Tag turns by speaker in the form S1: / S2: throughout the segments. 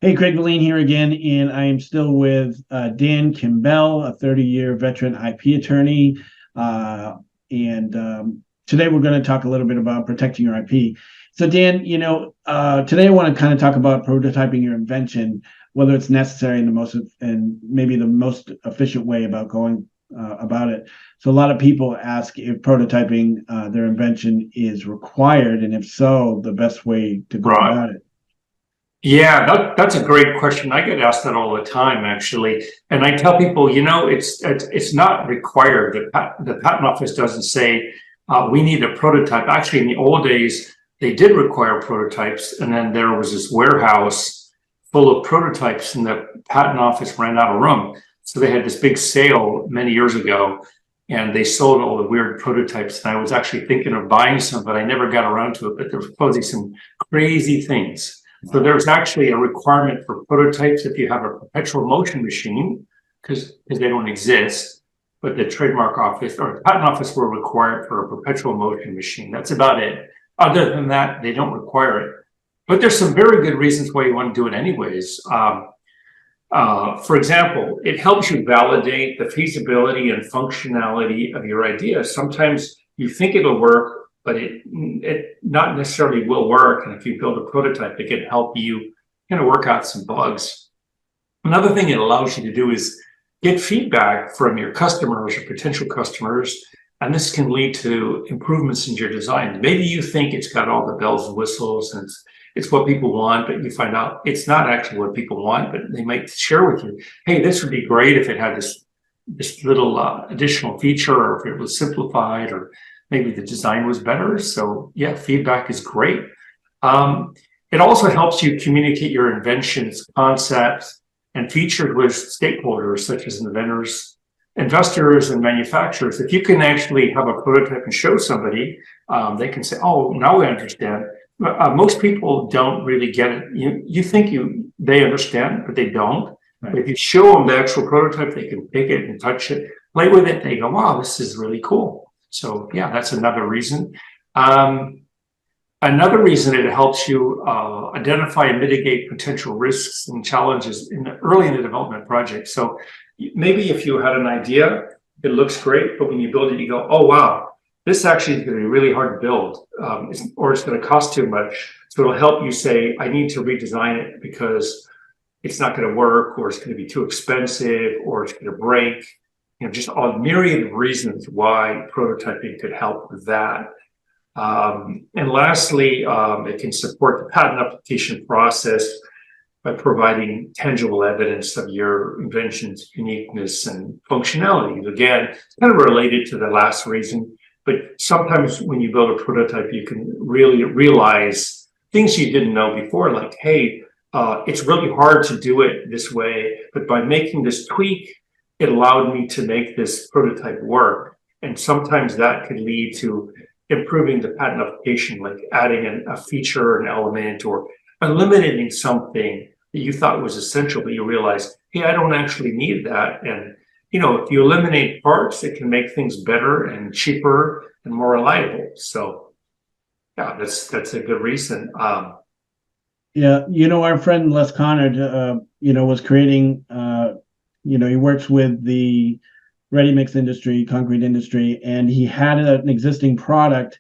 S1: Hey, Craig Valine here again, and I am still with Dan Kimbell, a 30-year veteran IP attorney. And today we're going to talk a little bit about protecting your IP. So, Dan, today I want to kind of talk about prototyping your invention, whether it's necessary and maybe the most efficient way about going about it. So, a lot of people ask if prototyping their invention is required, and if so, the best way to go
S2: Right.
S1: about it.
S2: Yeah, that's a great question. I get asked that all the time, actually. And I tell people, it's not required. The patent office doesn't say we need a prototype. Actually, in the old days, they did require prototypes, and then there was this warehouse full of prototypes, and the patent office ran out of room. So they had this big sale many years ago, and they sold all the weird prototypes. And I was actually thinking of buying some, but I never got around to it. But there was supposedly some crazy things. So there's actually a requirement for prototypes if you have a perpetual motion machine, because they don't exist, but the trademark office or the patent office will require it for a perpetual motion machine. That's about it. Other than that, they don't require it. But there's some very good reasons why you want to do it anyways. For example, it helps you validate the feasibility and functionality of your idea. Sometimes you think it'll work, but it not necessarily will work. And if you build a prototype, it can help you kind of work out some bugs. Another thing it allows you to do is get feedback from your customers or potential customers, and this can lead to improvements in your design. Maybe you think it's got all the bells and whistles and it's what people want, but you find out it's not actually what people want, but they might share with you, hey, this would be great if it had this little additional feature, or if it was simplified, or maybe the design was better. So yeah, feedback is great. It also helps you communicate your inventions, concepts, and features with stakeholders such as inventors, investors, and manufacturers. If you can actually have a prototype and show somebody, they can say, oh, now we understand. Most people don't really get it. You think they understand, but they don't. Right. But if you show them the actual prototype, they can pick it and touch it, play with it. They go, wow, this is really cool. So yeah, that's another reason. Another reason it helps you identify and mitigate potential risks and challenges early in the development project. So maybe if you had an idea, it looks great, but when you build it, you go, oh wow, this actually is going to be really hard to build, or it's going to cost too much. So it'll help you say, I need to redesign it because it's not going to work, or it's going to be too expensive, or it's going to break. Just a myriad of reasons why prototyping could help with that. And lastly, it can support the patent application process by providing tangible evidence of your invention's uniqueness and functionality. Again, it's kind of related to the last reason, but sometimes when you build a prototype, you can really realize things you didn't know before, like, hey, it's really hard to do it this way, but by making this tweak, it allowed me to make this prototype work. And sometimes that could lead to improving the patent application, like adding a feature, an element, or eliminating something that you thought was essential, but you realize, hey, I don't actually need that. And, if you eliminate parts, it can make things better and cheaper and more reliable. So yeah, that's a good reason.
S1: Yeah, our friend Les Connor, was creating he works with the ready-mix industry, concrete industry, and he had an existing product.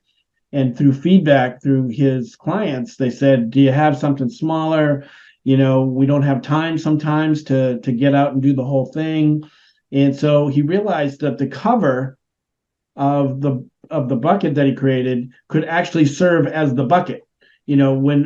S1: And through feedback through his clients, they said, do you have something smaller? We don't have time sometimes to get out and do the whole thing. And so he realized that the cover of the bucket that he created could actually serve as the bucket. And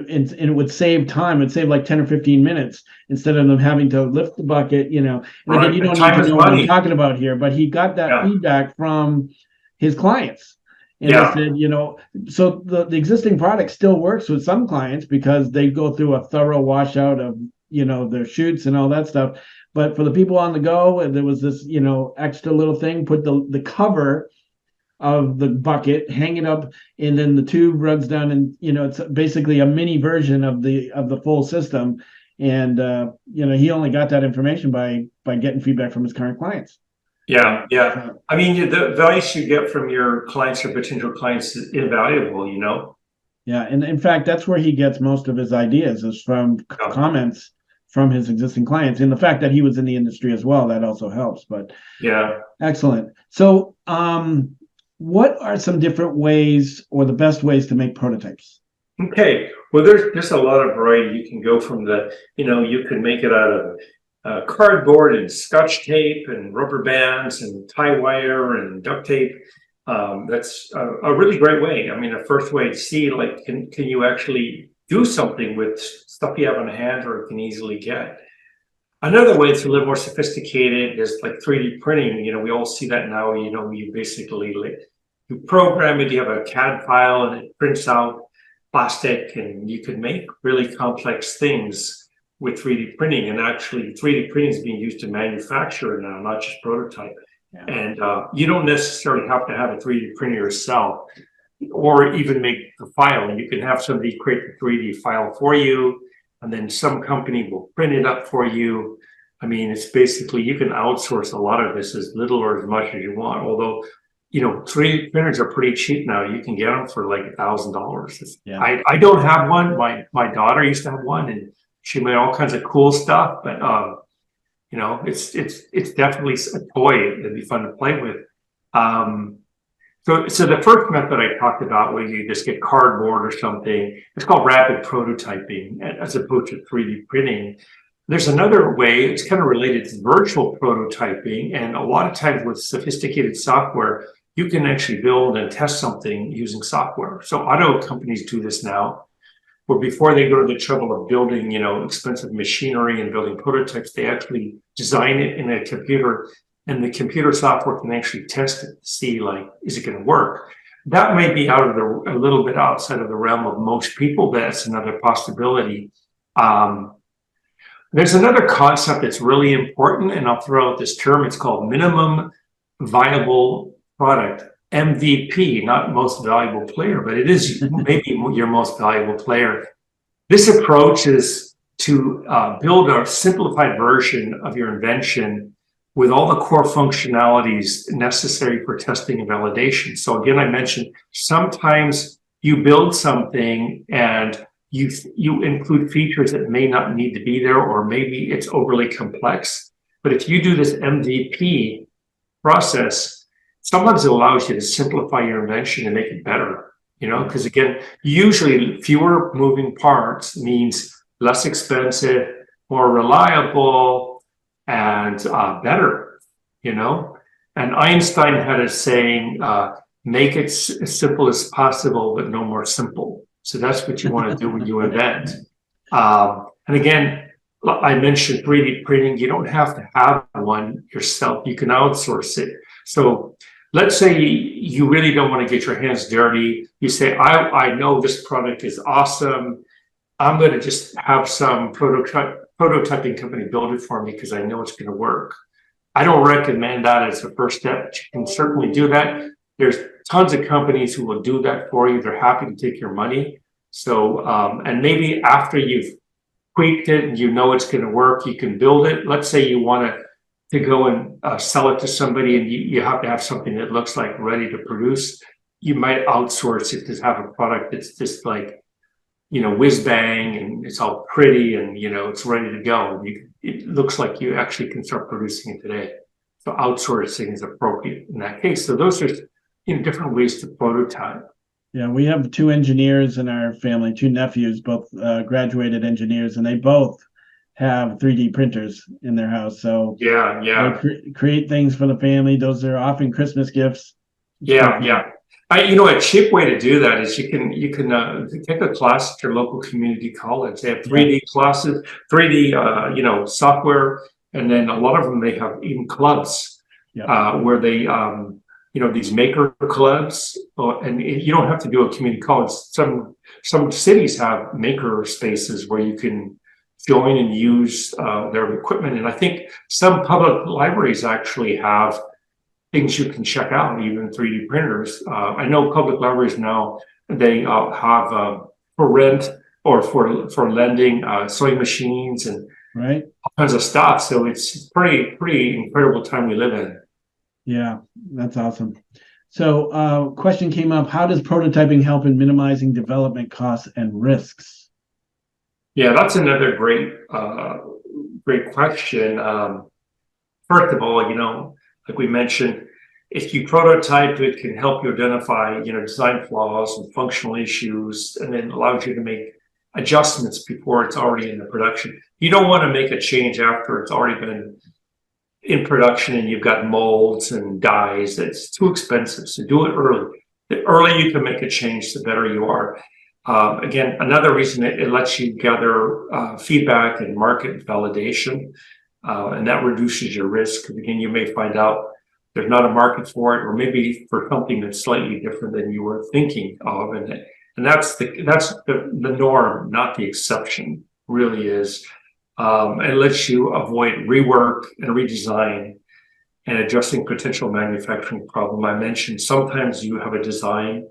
S1: it would save time. It'd save like 10 or 15 minutes instead of them having to lift the bucket, And
S2: right.
S1: again, you don't need to know what I'm talking about here, but he got that feedback from his clients. And they said, so the existing product still works with some clients because they go through a thorough washout of, their chutes and all that stuff. But for the people on the go, there was this, extra little thing, put the cover of the bucket, hang it up, and then the tube runs down, and it's basically a mini version of the full system. And he only got that information by getting feedback from his current clients.
S2: Yeah. I mean, the advice you get from your clients or potential clients is invaluable.
S1: Yeah, and in fact, that's where he gets most of his ideas, is from comments from his existing clients. And the fact that he was in the industry as well, that also helps. But
S2: Yeah.
S1: excellent. So, what are some different ways or the best ways to make prototypes?
S2: Okay. Well, there's a lot of variety. You can go from you can make it out of cardboard and scotch tape and rubber bands and tie wire and duct tape. That's a really great way. I mean, a first way to see, like, can you actually do something with stuff you have on hand or can easily get? Another way that's a little more sophisticated is like 3D printing. We all see that now. You basically you program it, you have a CAD file, and it prints out plastic, and you can make really complex things with 3D printing. And actually, 3D printing is being used to manufacture now, not just prototype.
S1: Yeah.
S2: And you don't necessarily have to have a 3D printer yourself, or even make the file. You can have somebody create the 3D file for you, and then some company will print it up for you. I mean, it's basically, you can outsource a lot of this as little or as much as you want. Although, 3D printers are pretty cheap now. You can get them for like $1,000.
S1: Yeah.
S2: I don't have one. My daughter used to have one, and she made all kinds of cool stuff. But it's definitely a toy that'd be fun to play with. So the first method I talked about, where you just get cardboard or something, it's called rapid prototyping, as opposed to 3D printing. There's another way, it's kind of related to virtual prototyping, and a lot of times with sophisticated software, you can actually build and test something using software. So auto companies do this now, where before they go to the trouble of building, expensive machinery and building prototypes, they actually design it in a computer, and the computer software can actually test it to see, like, is it going to work? That may be a little bit outside of the realm of most people, but that's another possibility. There's another concept that's really important, and I'll throw out this term. It's called minimum viable product, MVP, not most valuable player, but it is maybe your most valuable player. This approach is to build a simplified version of your invention with all the core functionalities necessary for testing and validation. So again, I mentioned sometimes you build something and you include features that may not need to be there, or maybe it's overly complex. But if you do this MVP process, sometimes it allows you to simplify your invention and make it better, because again, usually fewer moving parts means less expensive, more reliable, and better, And Einstein had a saying, make it as simple as possible, but no more simple. So that's what you want to do when you invent. And again, I mentioned 3D printing. You don't have to have one yourself. You can outsource it. So let's say you really don't want to get your hands dirty. You say, I know this product is awesome. I'm going to just have some prototyping company build it for me because I know it's going to work. I don't recommend that as a first step, but you can certainly do that. There's tons of companies who will do that for you. They're happy to take your money. So, and maybe after you've tweaked it and it's going to work, you can build it. Let's say you want to go and sell it to somebody, and you have to have something that looks like ready to produce. You might outsource it to have a product that's just like, whiz bang, and it's all pretty, and it's ready to go. It looks like you actually can start producing it today. So outsourcing is appropriate in that case. So those are different ways to prototype.
S1: Yeah, we have 2 engineers in our family, 2 nephews, both graduated engineers, and they both have 3D printers in their house. So
S2: yeah,
S1: they create things for the family. Those are often Christmas gifts.
S2: Yeah. A cheap way to do that is you can take a class at your local community college. They have 3D classes, 3D software, and then a lot of them, they have even clubs where they these maker clubs, and you don't have to do a community college. Some cities have maker spaces where you can join and use their equipment, and I think some public libraries actually have things you can check out, even 3D printers. I know public libraries now, they have for rent or for lending sewing machines and all kinds of stuff. So it's pretty incredible time we live in.
S1: Yeah, that's awesome. So question came up, how does prototyping help in minimizing development costs and risks?
S2: Yeah, that's another great question. First of all, like we mentioned, if you prototype, it can help you identify, design flaws and functional issues, and then allows you to make adjustments before it's already in the production. You don't want to make a change after it's already been in production and you've got molds and dyes. It's too expensive. So do it early. The earlier you can make a change, the better you are. Again, another reason it lets you gather feedback and market validation, and that reduces your risk. Again, you may find out there's not a market for it, or maybe for something that's slightly different than you were thinking of, and that's the norm, not the exception. Really is. It lets you avoid rework and redesign and addressing potential manufacturing problem. I mentioned sometimes you have a design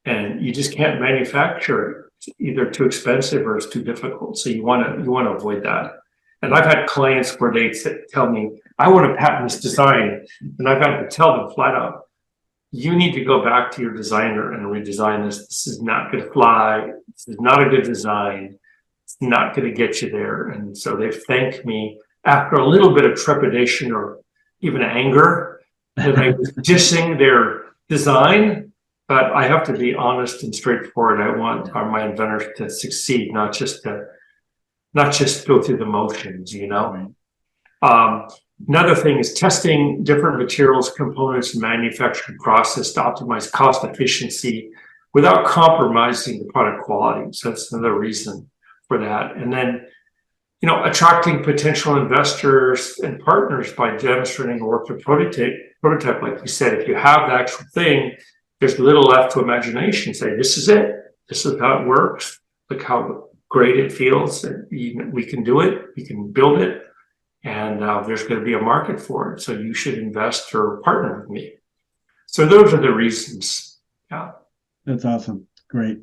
S2: and you just can't manufacture it. It's either too expensive or it's too difficult. So you want to avoid that. And I've had clients where they tell me, I want to patent this design. And I've had to tell them flat out, you need to go back to your designer and redesign this. This is not going to fly. This is not a good design. It's not going to get you there. And so they've thanked me after a little bit of trepidation or even anger that I was dissing their design. But I have to be honest and straightforward. I want my inventors to succeed, not just go through the motions, Another thing is testing different materials, components, and manufacturing process to optimize cost efficiency without compromising the product quality. So that's another reason for that. And then, attracting potential investors and partners by demonstrating a work to prototype, like you said. If you have the actual thing, there's little left to imagination. Say, this is it. This is how it works. Look how great it feels. And we can do it. We can build it. And there's going to be a market for it. So you should invest or partner with me. So those are the reasons. Yeah.
S1: That's awesome. Great.